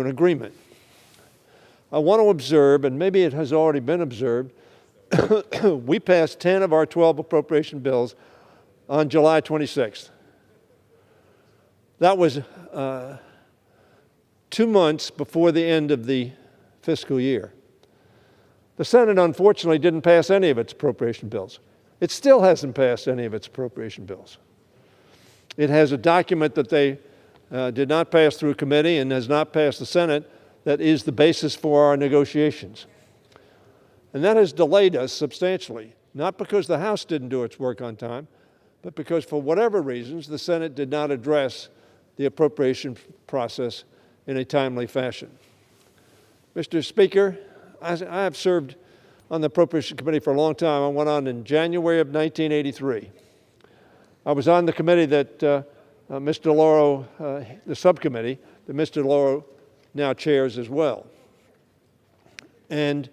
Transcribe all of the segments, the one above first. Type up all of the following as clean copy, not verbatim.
an agreement. I want to observe, and maybe it has already been observed, we passed 10 of our 12 appropriation bills on July 26th. That was 2 months before the end of the fiscal year. The Senate, unfortunately, didn't pass any of its appropriation bills. It still hasn't passed any of its appropriation bills. It has a document that they did not pass through committee and has not passed the Senate that is the basis for our negotiations. And that has delayed us substantially, not because the House didn't do its work on time, but because for whatever reasons, the Senate did not address the appropriation process in a timely fashion. Mr. Speaker, I have served on the Appropriation Committee for a long time. I went on in January of 1983. I was on the committee that Mr. DeLauro, the subcommittee that Mr. DeLauro now chairs as well. And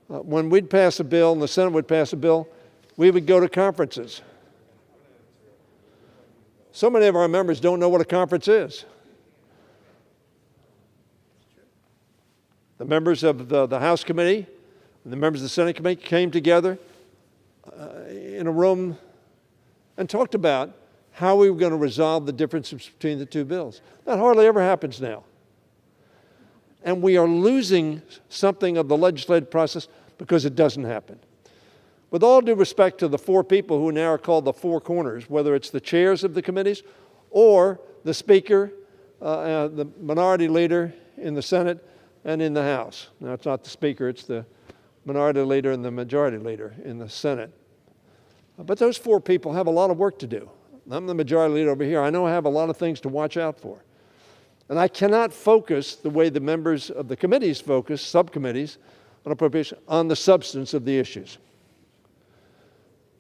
when we'd pass a bill and the Senate would pass a bill, we would go to conferences. So many of our members don't know what a conference is. The members of the House committee and the members of the Senate committee came together in a room and talked about how we were going to resolve the differences between the two bills. That hardly ever happens now. And we are losing something of the legislative process because it doesn't happen. With all due respect to the four people who now are called the four corners, whether it's the chairs of the committees or the Speaker, the minority leader in the Senate and in the House. Now, it's not the Speaker, it's the minority leader and the majority leader in the Senate. But those four people have a lot of work to do. I'm the majority leader over here. I know I have a lot of things to watch out for. And I cannot focus the way the members of the committees focus, subcommittees, on appropriation, on the substance of the issues.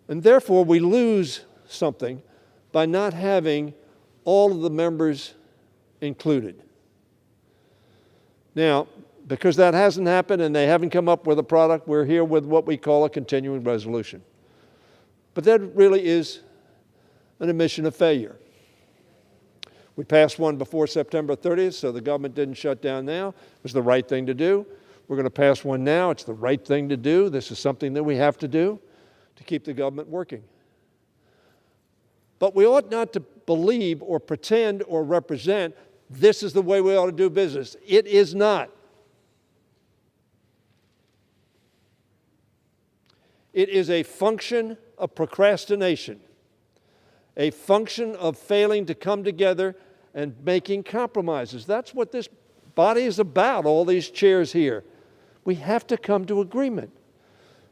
And therefore, we lose something by not having all of the members included. Now, because that hasn't happened and they haven't come up with a product, we're here with what we call a continuing resolution. But that really is an admission of failure. We passed one before September 30th, so the government didn't shut down now. It was the right thing to do. We're going to pass one now. It's the right thing to do. This is something that we have to do to keep the government working. But we ought not to believe or pretend or represent this is the way we ought to do business. It is not. It is a function of procrastination, a function of failing to come together and making compromises. That's what this body is about, all these chairs here. We have to come to agreement.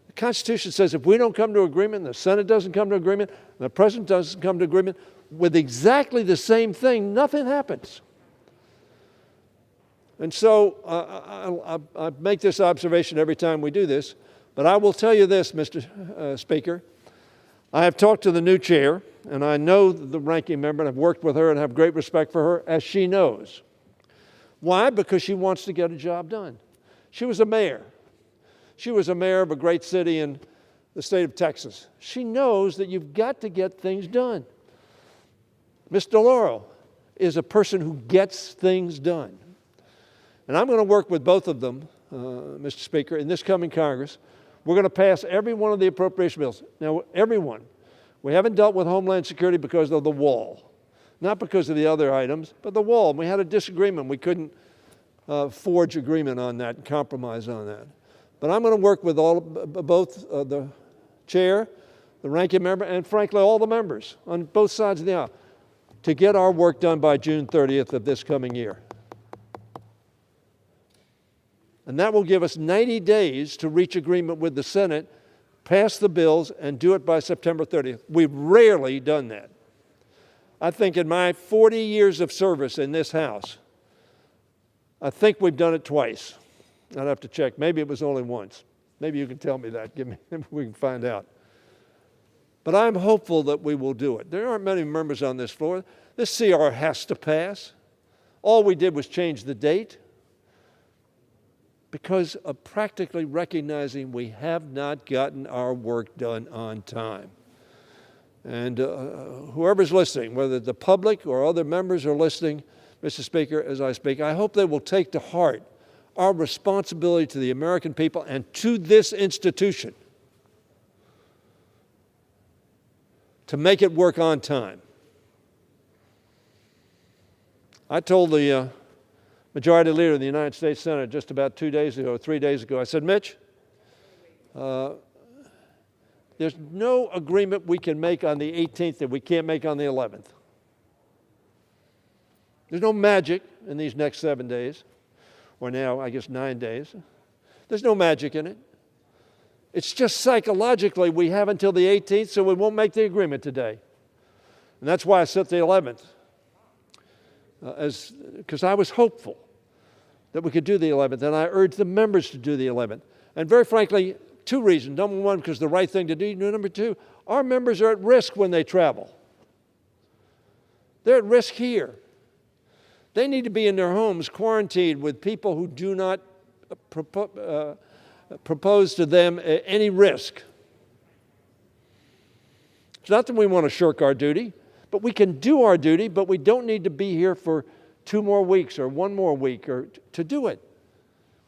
The Constitution says if we don't come to agreement, the Senate doesn't come to agreement, and the President doesn't come to agreement with exactly the same thing, nothing happens. And so I make this observation every time we do this, but I will tell you this, Mr. Speaker. I have talked to the new chair, and I know the ranking member, and I've worked with her and have great respect for her, as she knows. Why? Because she wants to get a job done. She was a mayor. She was a mayor of a great city in the state of Texas. She knows that you've got to get things done. Ms. DeLauro is a person who gets things done. And I'm going to work with both of them, Mr. Speaker, in this coming Congress. We're going to pass every one of the appropriation bills. Now, every one. We haven't dealt with Homeland Security because of the wall. Not because of the other items, but the wall. We had a disagreement. We couldn't forge agreement on that and compromise on that. But I'm going to work with both the chair, the ranking member, and frankly, all the members on both sides of the aisle to get our work done by June 30th of this coming year. And that will give us 90 days to reach agreement with the Senate, pass the bills, and do it by September 30th. We've rarely done that. I think in my 40 years of service in this House, I think we've done it twice. I'd have to check. Maybe it was only once. Maybe you can tell me that. Maybe we can find out. But I'm hopeful that we will do it. There aren't many members on this floor. This CR has to pass. All we did was change the date because of practically recognizing we have not gotten our work done on time. And whoever's listening, whether the public or other members are listening, Mr. Speaker, as I speak, I hope they will take to heart our responsibility to the American people and to this institution to make it work on time. I told the Majority Leader of the United States Senate just about 2 days ago, 3 days ago, I said, Mitch, there's no agreement we can make on the 18th that we can't make on the 11th. There's no magic in these next 7 days, or now, I guess, 9 days. There's no magic in it. It's just psychologically we have until the 18th, so we won't make the agreement today. And that's why I set the 11th, because I was hopeful that we could do the 11th, and I urged the members to do the 11th. And very frankly, 2 reasons. Number one, because the right thing to do. Number 2, our members are at risk when they travel. They're at risk here. They need to be in their homes quarantined with people who do not propose to them any risk. It's not that we want to shirk our duty, but we can do our duty, but we don't need to be here for 2 more weeks or 1 more week or to do it.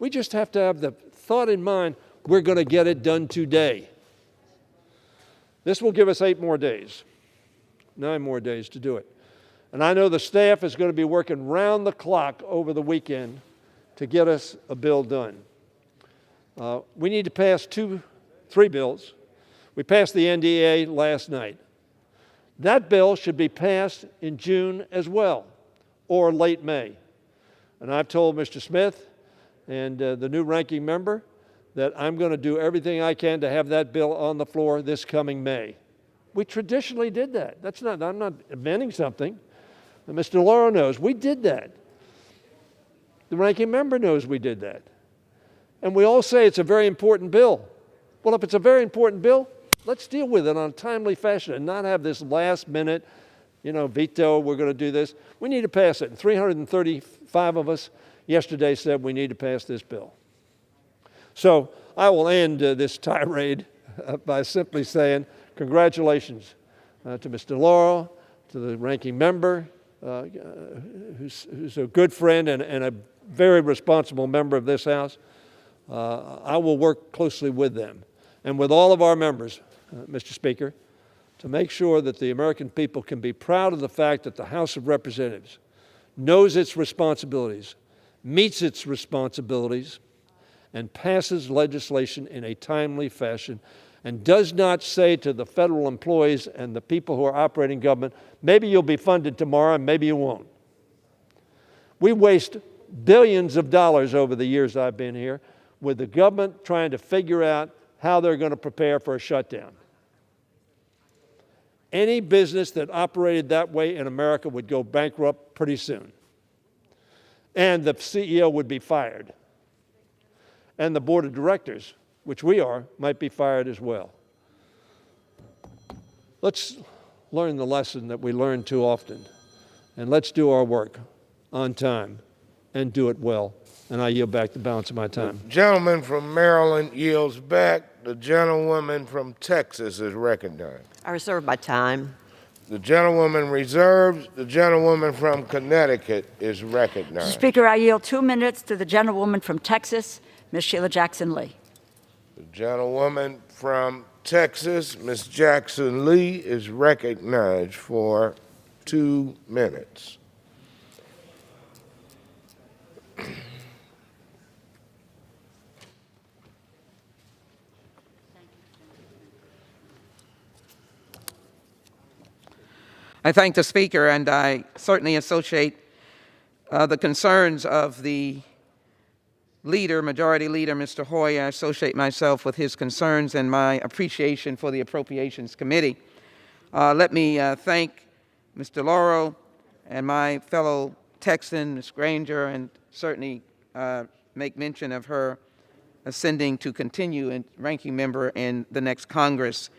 We just have to have the thought in mind, we're going to get it done today. This will give us 8 more days, 9 more days to do it. And I know the staff is going to be working round the clock over the weekend to get us a bill done. We need to pass 3 bills. We passed the NDA last night. That bill should be passed in June as well, or late May. And I've told Mr. Smith and the new ranking member that I'm going to do everything I can to have that bill on the floor this coming May. We traditionally did that. I'm not inventing something. And Mr. Lauro knows we did that. The ranking member knows we did that. And we all say it's a very important bill. Well, if it's a very important bill, let's deal with it on a timely fashion and not have this last minute, veto, we're going to do this. We need to pass it. And 335 of us yesterday said we need to pass this bill. So I will end this tirade by simply saying congratulations to Mr. Lauro, to the ranking member, who's a good friend and a very responsible member of this House. I will work closely with them and with all of our members, Mr. Speaker, to make sure that the American people can be proud of the fact that the House of Representatives knows its responsibilities, meets its responsibilities, and passes legislation in a timely fashion, and does not say to the federal employees and the people who are operating government, maybe you'll be funded tomorrow and maybe you won't. We waste billions of dollars over the years I've been here with the government trying to figure out how they're going to prepare for a shutdown. Any business that operated that way in America would go bankrupt pretty soon. And the CEO would be fired. And the board of directors, which we are, might be fired as well. Let's learn the lesson that we learn too often. And let's do our work on time and do it well. And I yield back the balance of my time. The gentleman from Maryland yields back. The gentlewoman from Texas is recognized. I reserve my time. The gentlewoman reserves. The gentlewoman from Connecticut is recognized. Mr. Speaker, I yield 2 minutes to the gentlewoman from Texas, Ms. Sheila Jackson Lee. The gentlewoman from Texas, Ms. Jackson Lee, is recognized for 2 minutes. I thank the Speaker, and I certainly associate the concerns of the leader, Majority Leader Mr. Hoyer. I associate myself with his concerns and my appreciation for the Appropriations Committee. Let me thank Mr. Lauro and my fellow Texan, Ms. Granger, and certainly make mention of her ascending to continue as ranking member in the next Congress.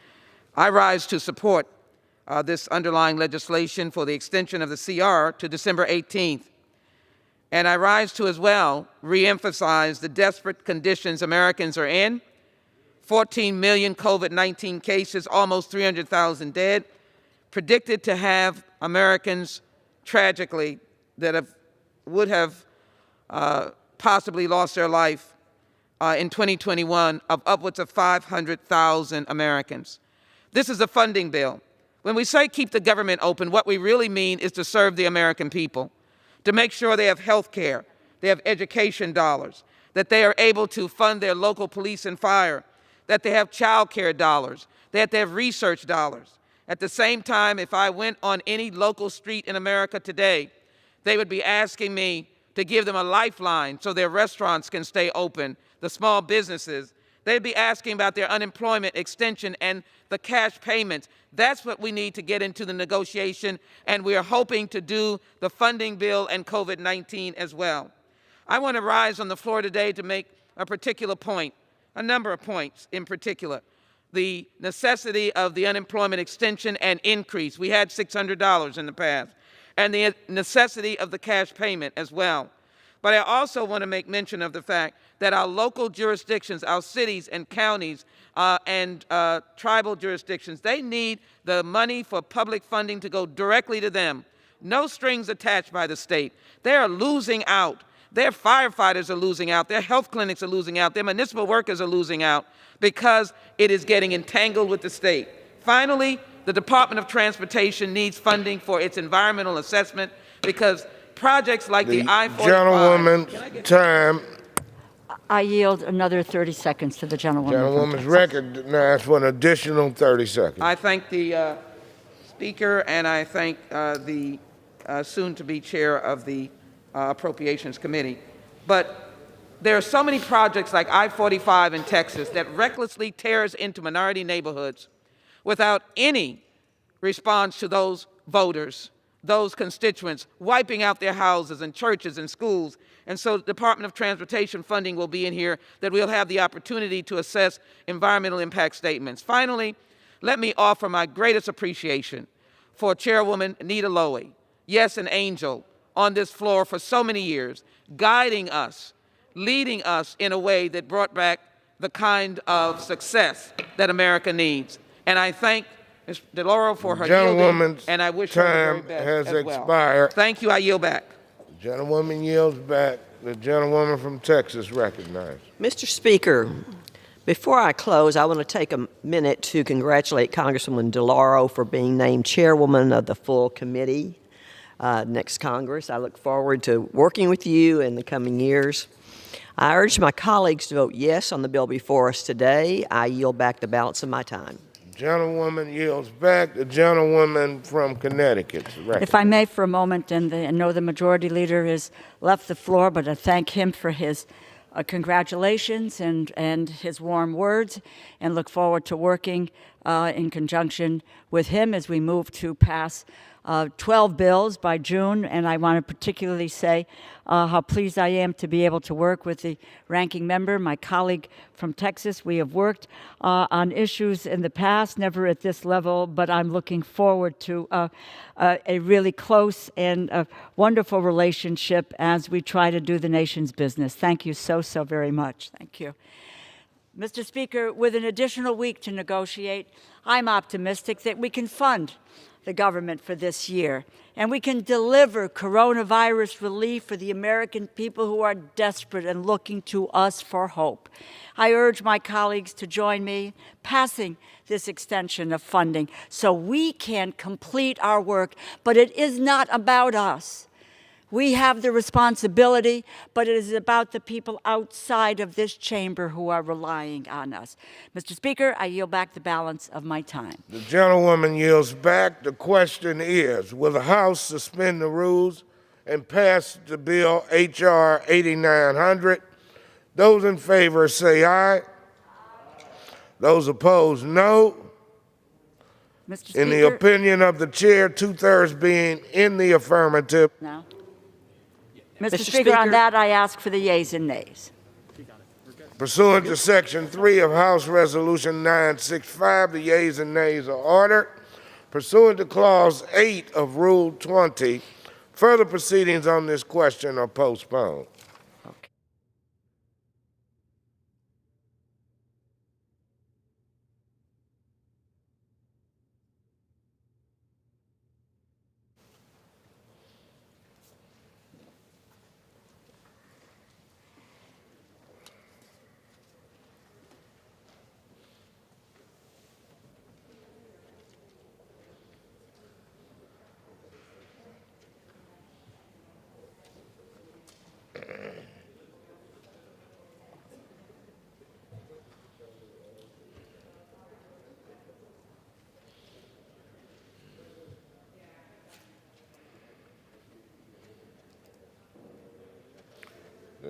I rise to support this underlying legislation for the extension of the CR to December 18th. And I rise to as well reemphasize the desperate conditions Americans are in. 14 million COVID-19 cases, almost 300,000 dead, predicted to have Americans tragically that have would have possibly lost their life in 2021 of upwards of 500,000 Americans. This is a funding bill. When we say keep the government open, what we really mean is to serve the American people, to make sure they have health care, they have education dollars, that they are able to fund their local police and fire, that they have child care dollars, that they have research dollars. At the same time, if I went on any local street in America today, they would be asking me to give them a lifeline so their restaurants can stay open, the small businesses. They'd be asking about their unemployment extension and the cash payments. That's what we need to get into the negotiation, and we are hoping to do the funding bill and COVID-19 as well. I want to rise on the floor today to make a particular point, a number of points in particular. The necessity of the unemployment extension and increase. We had $600 in the past. And the necessity of the cash payment as well. But I also want to make mention of the fact that our local jurisdictions, our cities and counties and tribal jurisdictions, they need the money for public funding to go directly to them. No strings attached by the state. They are losing out. Their firefighters are losing out. Their health clinics are losing out. Their municipal workers are losing out because it is getting entangled with the state. Finally, the Department of Transportation needs funding for its environmental assessment because projects like the I-45... Gentlewoman's time. I yield another 30 seconds to the gentlewoman. Gentlewoman's recognized for an additional 30 seconds. I thank the Speaker and I thank the soon-to-be chair of the Appropriations Committee. But there are so many projects like I-45 in Texas that recklessly tears into minority neighborhoods without any response to those voters, those constituents, wiping out their houses and churches and schools. And so the Department of Transportation funding will be in here that we'll have the opportunity to assess environmental impact statements. Finally, let me offer my greatest appreciation for Chairwoman Nita Lowey, yes, an angel, on this floor for so many years, guiding us, leading us in a way that brought back the kind of success that America needs. And I thank Ms. DeLauro for her yielding, and I wish her the very best has as well. expired. Thank you. I yield back. The gentlewoman yields back. The gentlewoman from Texas recognized. Mr. Speaker, before I close, I want to take a minute to congratulate Congresswoman DeLauro for being named chairwoman of the full committee next Congress. I look forward to working with you in the coming years. I urge my colleagues to vote yes on the bill before us today. I yield back the balance of my time. Gentlewoman yields back. The gentlewoman from Connecticut. If I may for a moment, and I know the majority leader has left the floor, but I thank him for his congratulations and his warm words, and look forward to working in conjunction with him as we move to pass 12 bills by June. And I want to particularly say how pleased I am to be able to work with the ranking member, my colleague from Texas. We have worked on issues in the past, never at this level, but I'm looking forward to a really close and wonderful relationship as we try to do the nation's business. Thank you so very much. Thank you. Mr. Speaker, with an additional week to negotiate, I'm optimistic that we can fund the government for this year, and we can deliver coronavirus relief for the American people who are desperate and looking to us for hope. I urge my colleagues to join me passing this extension of funding so we can complete our work, but it is not about us. We have the responsibility, but it is about the people outside of this chamber who are relying on us. Mr. Speaker, I yield back the balance of my time. The gentlewoman yields back. The question is, will the House suspend the rules and pass the bill H.R. 8900? Those in favor say aye. Those opposed, no. Mr. Speaker, In the opinion of the chair, 2/3 being in the affirmative. now. Mr. Speaker, on that, I ask for the yeas and nays. Pursuant to Section 3 of House Resolution 965, the yeas and nays are ordered. Pursuant to Clause 8 of Rule 20, further proceedings on this question are postponed.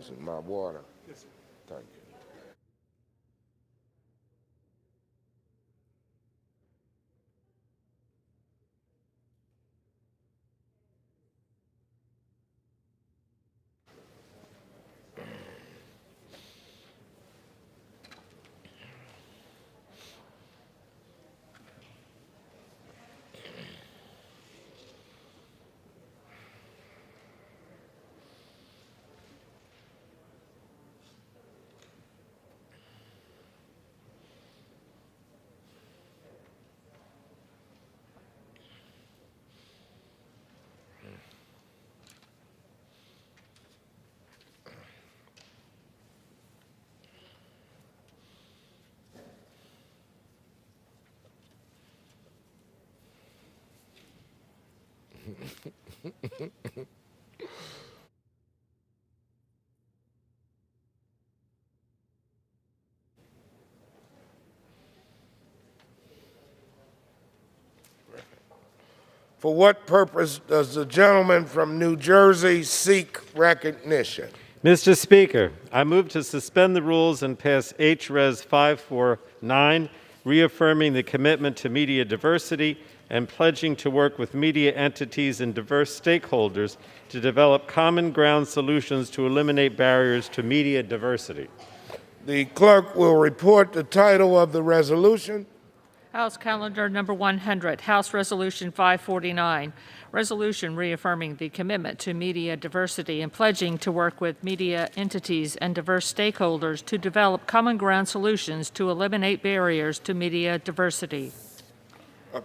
This is my water. Thank you. For what purpose does the gentleman from New Jersey seek recognition? Mr. Speaker, I move to suspend the rules and pass H-Res 549, reaffirming the commitment to media diversity and pledging to work with media entities and diverse stakeholders to develop common ground solutions to eliminate barriers to media diversity. The clerk will report the title of the resolution. House Calendar Number 100, House Resolution 549, resolution reaffirming the commitment to media diversity and pledging to work with media entities and diverse stakeholders to develop common ground solutions to eliminate barriers to media diversity.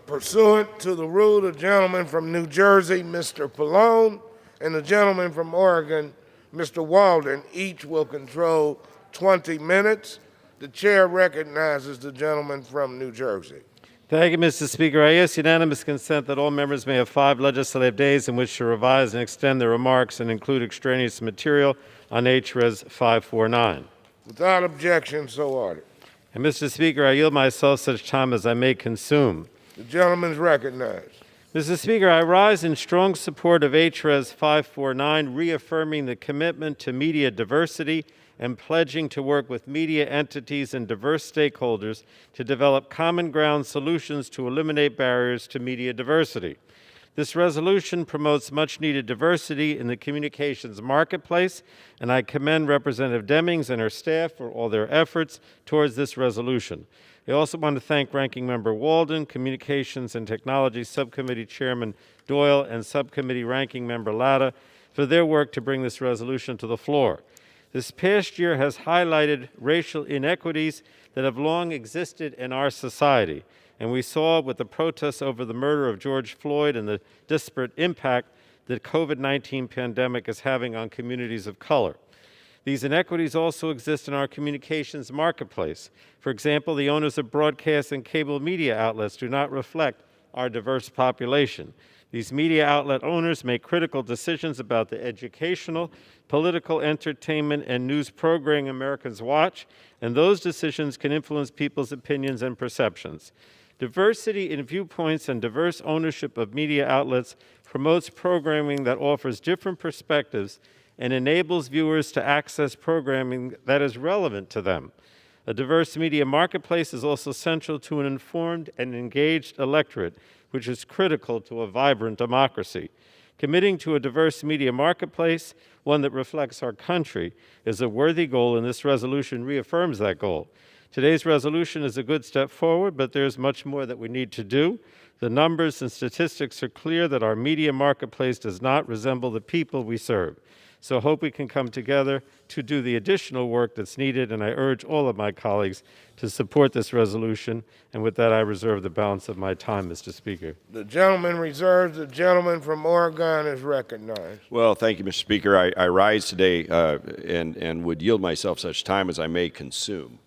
Pursuant to the rule, the gentleman from New Jersey, Mr. Pallone, and the gentleman from Oregon, Mr. Walden, each will control 20 minutes. The chair recognizes the gentleman from New Jersey. Thank you, Mr. Speaker. I ask unanimous consent that all members may have 5 legislative days in which to revise and extend their remarks and include extraneous material on H-Res 549. Without objection, so ordered. And, Mr. Speaker, I yield myself such time as I may consume. The gentleman is recognized. Mr. Speaker, I rise in strong support of H-Res 549, reaffirming the commitment to media diversity and pledging to work with media entities and diverse stakeholders to develop common ground solutions to eliminate barriers to media diversity. This resolution promotes much-needed diversity in the communications marketplace, and I commend Representative Demings and her staff for all their efforts towards this resolution. I also want to thank Ranking Member Walden, Communications and Technology Subcommittee Chairman Doyle, and Subcommittee Ranking Member Latta for their work to bring this resolution to the floor. This past year has highlighted racial inequities that have long existed in our society, and we saw with the protests over the murder of George Floyd and the disparate impact that COVID-19 pandemic is having on communities of color. These inequities also exist in our communications marketplace. For example, the owners of broadcast and cable media outlets do not reflect our diverse population. These media outlet owners make critical decisions about the educational, political, entertainment, and news programming Americans watch, and those decisions can influence people's opinions and perceptions. Diversity in viewpoints and diverse ownership of media outlets promotes programming that offers different perspectives and enables viewers to access programming that is relevant to them. A diverse media marketplace is also central to an informed and engaged electorate, which is critical to a vibrant democracy. Committing to a diverse media marketplace, one that reflects our country, is a worthy goal, and this resolution reaffirms that goal. Today's resolution is a good step forward, but there's much more that we need to do. The numbers and statistics are clear that our media marketplace does not resemble the people we serve. So I hope we can come together to do the additional work that's needed, and I urge all of my colleagues to support this resolution. And with that, I reserve the balance of my time, Mr. Speaker. The gentleman reserves. The gentleman from Oregon is recognized. Well, thank you, Mr. Speaker. I rise today and would yield myself such time as I may consume.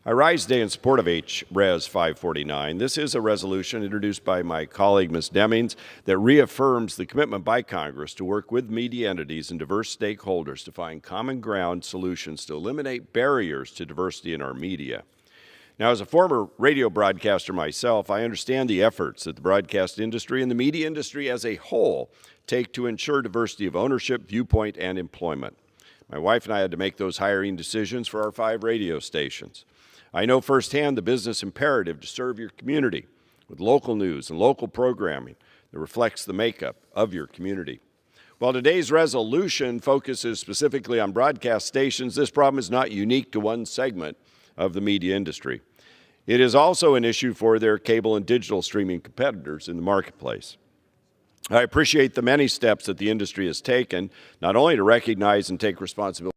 I rise today in support of H-Res 549. This is a resolution introduced by my colleague, Ms. Demings, that reaffirms the commitment by Congress to work with media entities and diverse stakeholders to find common ground solutions to eliminate barriers to diversity in our media. Now, as a former radio broadcaster myself, I understand the efforts that the broadcast industry and the media industry as a whole take to ensure diversity of ownership, viewpoint, and employment. My wife and I had to make those hiring decisions for our 5 radio stations. I know firsthand the business imperative to serve your community with local news and local programming that reflects the makeup of your community. While today's resolution focuses specifically on broadcast stations, this problem is not unique to one segment of the media industry. It is also an issue for their cable and digital streaming competitors in the marketplace. I appreciate the many steps that the industry has taken, not only to recognize and take responsibility